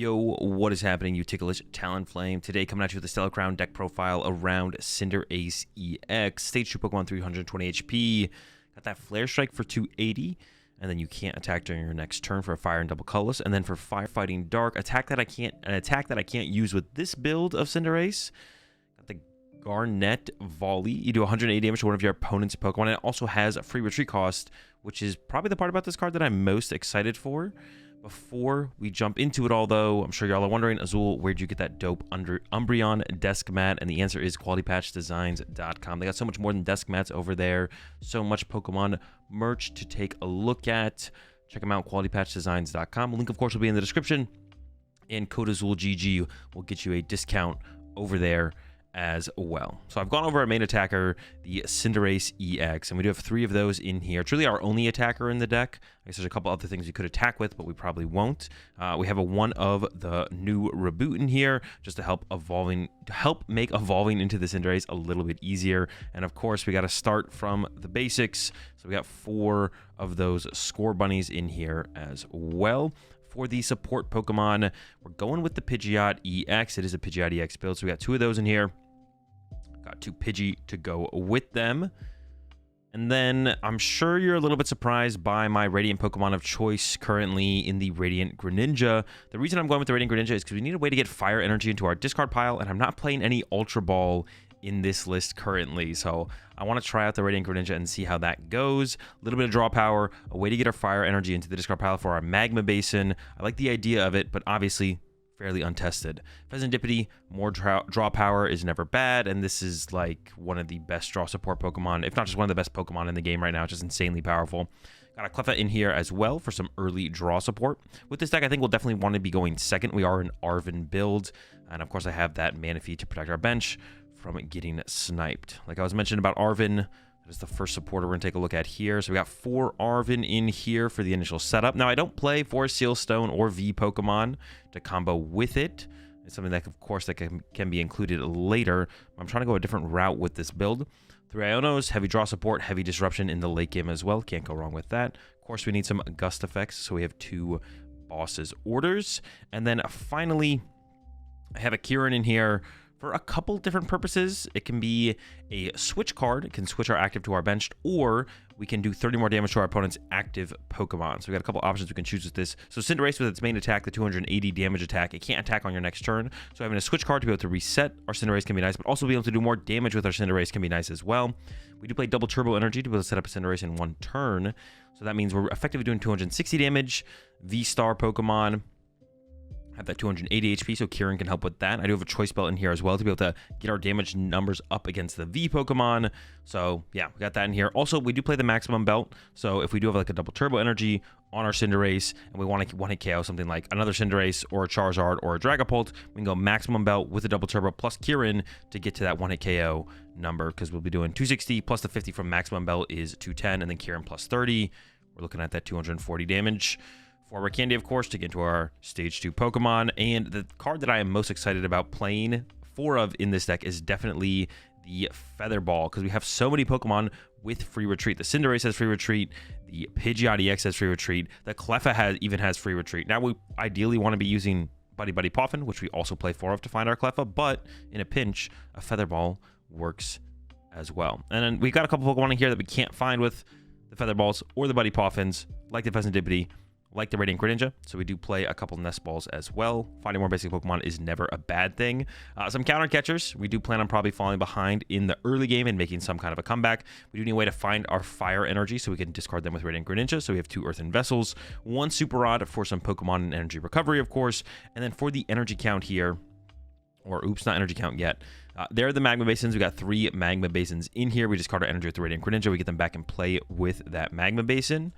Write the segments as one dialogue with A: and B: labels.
A: Yo, what is happening, you ticklish Talonflame? Today, coming at you with a Stellar Crown deck profile around Cinderace EX. Stage 2 Pokemon, 320 HP. Got that Flare Strike for 280. And then you can't attack during your next turn for a Fire and Double Colorless. And then for Firefighting Dark, an attack that I can't use with this build of Cinderace. Got the Garnet Volley. You do 180 damage to one of your opponent's Pokemon. And it also has a free retreat cost, which is probably the part about this card that I'm most excited for. Before we jump into it all, though, I'm sure y'all are wondering, Azul, where'd you get that dope Umbreon desk mat? And the answer is qualitypatchdesigns.com. They got so much more than desk mats over there. So much Pokemon merch to take a look at. Check them out, qualitypatchdesigns.com. Link, of course, will be in the description. And code AzulGG will get you a discount over there as well. So I've gone over our main attacker, the Cinderace EX, and we do have 3 of those in here. It's really our only attacker in the deck. I guess there's a couple other things we could attack with, but we probably won't. We have a one of the new reboot in here, just to help make evolving into the Cinderace a little bit easier. And of course, we got to start from the basics. So we got 4 of those score bunnies in here as well. For the support Pokemon, we're going with the Pidgeot EX. It is a Pidgeot EX build, so we got 2 of those in here. Got 2 Pidgey to go with them. And then I'm sure you're a little bit surprised by my Radiant Pokemon of choice currently in the Radiant Greninja. The reason I'm going with the Radiant Greninja is because we need a way to get fire energy into our discard pile, and I'm not playing any Ultra Ball in this list currently, so I want to try out the Radiant Greninja and see how that goes. A little bit of draw power, a way to get our fire energy into the discard pile for our Magma Basin. I like the idea of it, but obviously fairly untested. Pheasantipity, more draw power is never bad, and this is like one of the best draw support Pokemon, if not just one of the best Pokemon in the game right now. It's just insanely powerful. Got a Cleffa in here as well for some early draw support. With this deck, I think we'll definitely want to be going second. We are an Arven build, and of course I have that Manaphy to protect our bench from getting sniped. Like I was mentioning about Arven, that is the first supporter we're going to take a look at here. So we got 4 Arven in here for the initial setup. Now, I don't play 4 Sealstone or V Pokemon to combo with it. It's something that, of course, that can be included later. I'm trying to go a different route with this build. 3 Ionos, heavy draw support, heavy disruption in the late game as well. Can't go wrong with that. Of course, we need some gust effects, so we have 2 Boss's Orders. And then finally, I have a Kieran in here for a couple different purposes. It can be a switch card. It can switch our active to our benched, or we can do 30 more damage to our opponent's active Pokemon. So we got a couple options we can choose with this. So Cinderace, with its main attack, the 280 damage attack, it can't attack on your next turn. So having a switch card to be able to reset our Cinderace can be nice, but also be able to do more damage with our Cinderace can be nice as well. We do play double Turbo Energy to be able to set up a Cinderace in 1 turn. So that means we're effectively doing 260 damage. V-Star Pokemon have that 280 HP, so Kieran can help with that. I do have a choice belt in here as well to be able to get our damage numbers up against the V Pokemon. So yeah, we got that in here. Also, we do play the maximum belt. So if we do have like a double turbo energy on our Cinderace and we want to one-hit KO something like another Cinderace or a Charizard or a Dragapult, we can go maximum belt with a double turbo plus Kieran to get to that one-hit KO number, because we'll be doing 260 plus the 50 from maximum belt is 210, and then Kieran plus 30. We're looking at that 240 damage. Forward Candy, of course, to get into our Stage 2 Pokemon. And the card that I am most excited about playing 4 of in this deck is definitely the Feather Ball, because we have so many Pokemon with free retreat. The Cinderace has free retreat. The Pidgeot EX has free retreat. The Cleffa even has free retreat. Now, we ideally want to be using Buddy Buddy Poffin, which we also play 4 of to find our Cleffa, but in a pinch, a Feather Ball works as well. And then we got a couple Pokemon in here that we can't find with the Feather Balls or the Buddy Poffins, like the Pheasantipity, like the Radiant Greninja, so we do play a couple Nest Balls as well. Finding more basic Pokemon is never a bad thing. Some counter catchers. We do plan on probably falling behind in the early game and making some kind of a comeback. We do need a way to find our fire energy so we can discard them with Radiant Greninja. So we have 2 Earthen Vessels, 1 Super Rod for some Pokemon and energy recovery, of course. And then for the energy count here, or oops, not energy count yet. There are the Magma Basins. We got 3 Magma Basins in here. We discard our energy with the Radiant Greninja. We get them back and play with that Magma Basin.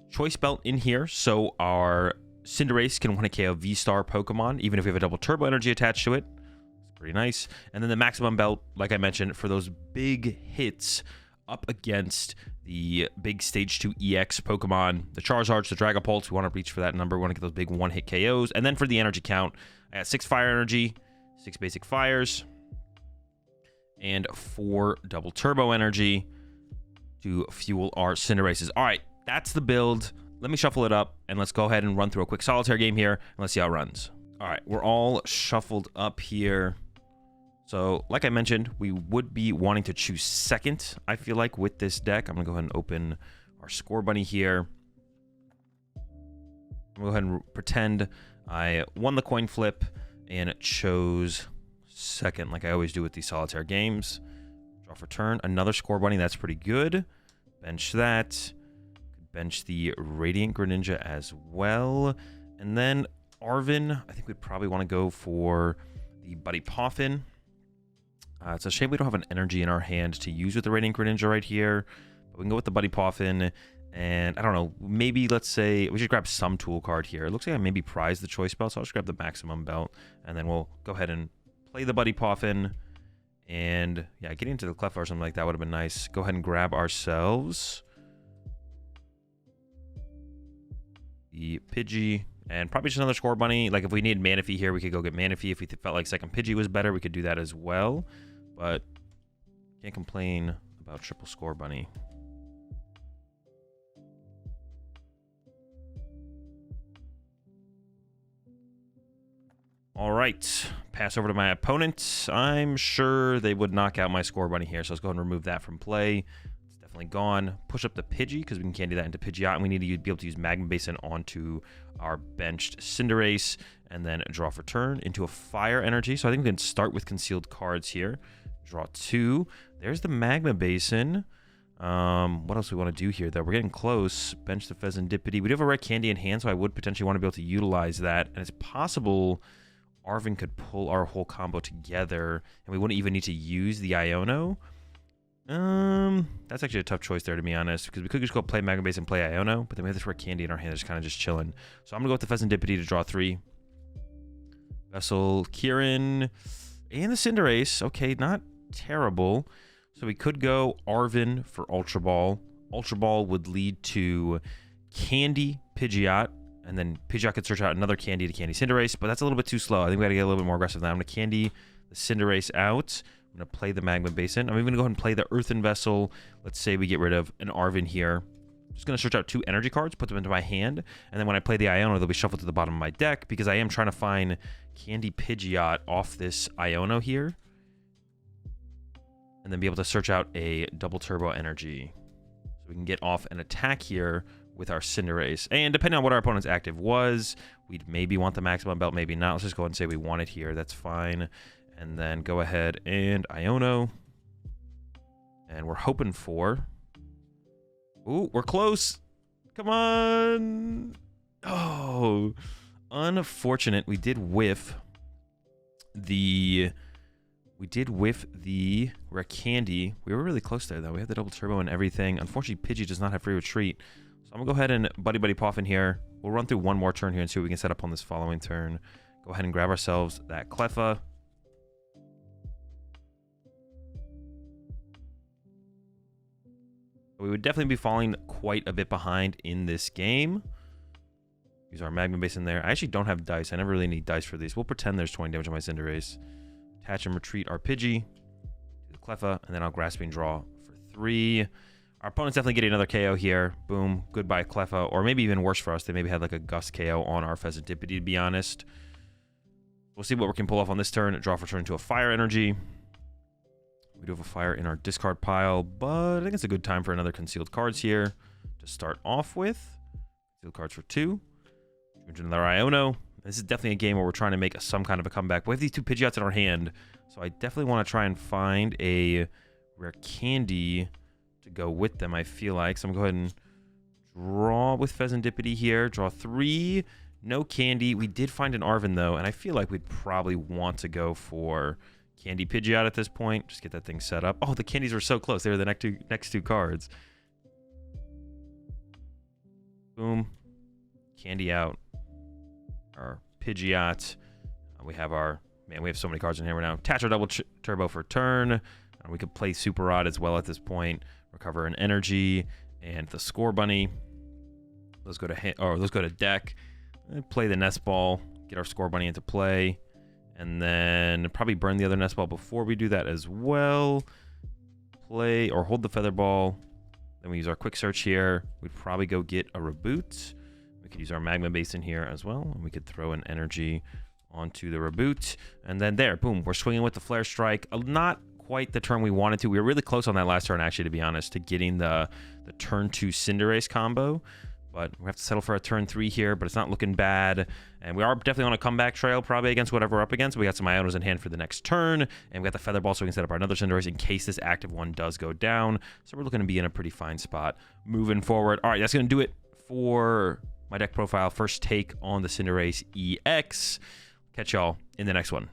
A: Choice belt in here, so our Cinderace can 1-hit KO V-Star Pokemon, even if we have a double turbo energy attached to it. It's pretty nice. And then the maximum belt, like I mentioned, for those big hits up against the big Stage 2 EX Pokemon, the Charizards, the Dragapults. We want to reach for that number. We want to get those big 1-hit KOs. And then for the energy count, I got 6 fire energy, 6 basic fires, and 4 double turbo energy to fuel our Cinderaces. All right. That's the build. Let me shuffle it up, and let's go ahead and run through a quick solitaire game here, and let's see how it runs. All right, we're all shuffled up here. So, like I mentioned, we would be wanting to choose second, I feel like, with this deck. I'm going to go ahead and open our score bunny here. I'm going to go ahead and pretend I won the coin flip and chose second, like I always do with these solitaire games. Draw for turn. Another score bunny. That's pretty good. Bench that. Bench the Radiant Greninja as well. And then Arven, I think we'd probably want to go for the Buddy Poffin. It's a shame we don't have an energy in our hand to use with the Radiant Greninja right here. But we can go with the Buddy Poffin. And I don't know, maybe let's say we should grab some tool card here. It looks like I maybe prize the choice belt, so I'll just grab the maximum belt. And then we'll go ahead and play the Buddy Poffin. And yeah, getting into the Cleffa or something like that would have been nice. Go ahead and grab ourselves the Pidgey. And probably just another score bunny. Like if we need Manaphy here, we could go get Manaphy. If we felt like second Pidgey was better, we could do that as well. But can't complain about triple score bunny. All right, pass over to my opponent. I'm sure they would knock out my score bunny here, so let's go ahead and remove that from play. It's definitely gone. Push up the Pidgey, because we can candy that into Pidgeot, and we need to be able to use Magma Basin onto our benched Cinderace, and then draw for turn into a Fire Energy. So I think we can start with concealed cards here. Draw 2. There's the Magma Basin. What else do we want to do here, though? We're getting close. Bench the Fezandipity. We do have a red candy in hand, so I would potentially want to be able to utilize that, and it's possible Arven could pull our whole combo together, and we wouldn't even need to use the Iono. That's actually a tough choice there, to be honest, because we could just go play Magma Base and play Iono, but then we have this rare candy in our hand that's kind of just chilling. So I'm going to go with the Fezandipity to draw 3. Vessel, Kieran, and the Cinderace. Okay, not terrible. So we could go Arven for Ultra Ball. Ultra Ball would lead to Candy Pidgeot, and then Pidgeot could search out another candy to candy Cinderace, but that's a little bit too slow. I think we got to get a little bit more aggressive now. I'm going to candy the Cinderace out. I'm going to play the Magma Basin. I'm even going to go ahead and play the Earthen Vessel. Let's say we get rid of an Arven here. I'm just going to search out 2 energy cards, put them into my hand, and then when I play the Iono, they'll be shuffled to the bottom of my deck, because I am trying to find Candy Pidgeot off this Iono here, and then be able to search out a double turbo energy. So we can get off an attack here with our Cinderace. And depending on what our opponent's active was, we'd maybe want the maximum belt, maybe not. Let's just go ahead and say we want it here. That's fine. And then go ahead and Iono. And we're hoping for... Ooh, we're close. Come on. Oh, unfortunate. We did whiff the rare candy. We were really close there, though. We had the double turbo and everything. Unfortunately, Pidgey does not have free retreat. So I'm going to go ahead and Buddy Poffin here. We'll run through one more turn here and see what we can set up on this following turn. Go ahead and grab ourselves that Cleffa. We would definitely be falling quite a bit behind in this game. Use our Magma Base in there. I actually don't have dice. I never really need dice for these. We'll pretend there's 20 damage on my Cinderace. Attach and retreat our Pidgey. Do the Cleffa, and then I'll Grasping Draw for 3. Our opponent's definitely getting another KO here. Boom. Goodbye, Cleffa. Or maybe even worse for us. They maybe had like a Gust KO on our Fezandipity, to be honest. We'll see what we can pull off on this turn. Draw for turn into a Fire Energy. We do have a Fire in our discard pile, but I think it's a good time for another Concealed Cards here to start off with. Concealed Cards for 2. Another Iono. This is definitely a game where we're trying to make some kind of a comeback. We have these 2 Pidgeots in our hand, so I definitely want to try and find a rare candy to go with them, I feel like. So I'm going to go ahead and draw with Fezandipity here. Draw 3. No candy. We did find an Arven, though, and I feel like we'd probably want to go for Candy Pidgeot at this point. Just get that thing set up. Oh, the candies were so close. They were the next two cards. Boom. Candy out. Our Pidgeot. We have our... Man, we have so many cards in here right now. Attach our double turbo for turn. And we could play Super Rod as well at this point. Recover an energy. And the Score Bunny. Let's go to deck. And play the Nest Ball. Get our Score Bunny into play. And then probably burn the other Nest Ball before we do that as well. Play or hold the Feather Ball. Then we use our Quick Search here. We'd probably go get a Reboot. We could use our Magma Basin here as well. And we could throw an energy onto the reboot. And then there, boom, we're swinging with the Flare Strike. Not quite the turn we wanted to. We were really close on that last turn, actually, to be honest, to getting the turn 2 Cinderace combo. But we have to settle for a turn 3 here, but it's not looking bad. And we are definitely on a comeback trail, probably against whatever we're up against. We got some Ionos in hand for the next turn, and we got the Feather Ball, so we can set up our another Cinderace in case this active one does go down. So we're looking to be in a pretty fine spot moving forward. All right, that's going to do it for my deck profile. First take on the Cinderace EX. Catch y'all in the next one.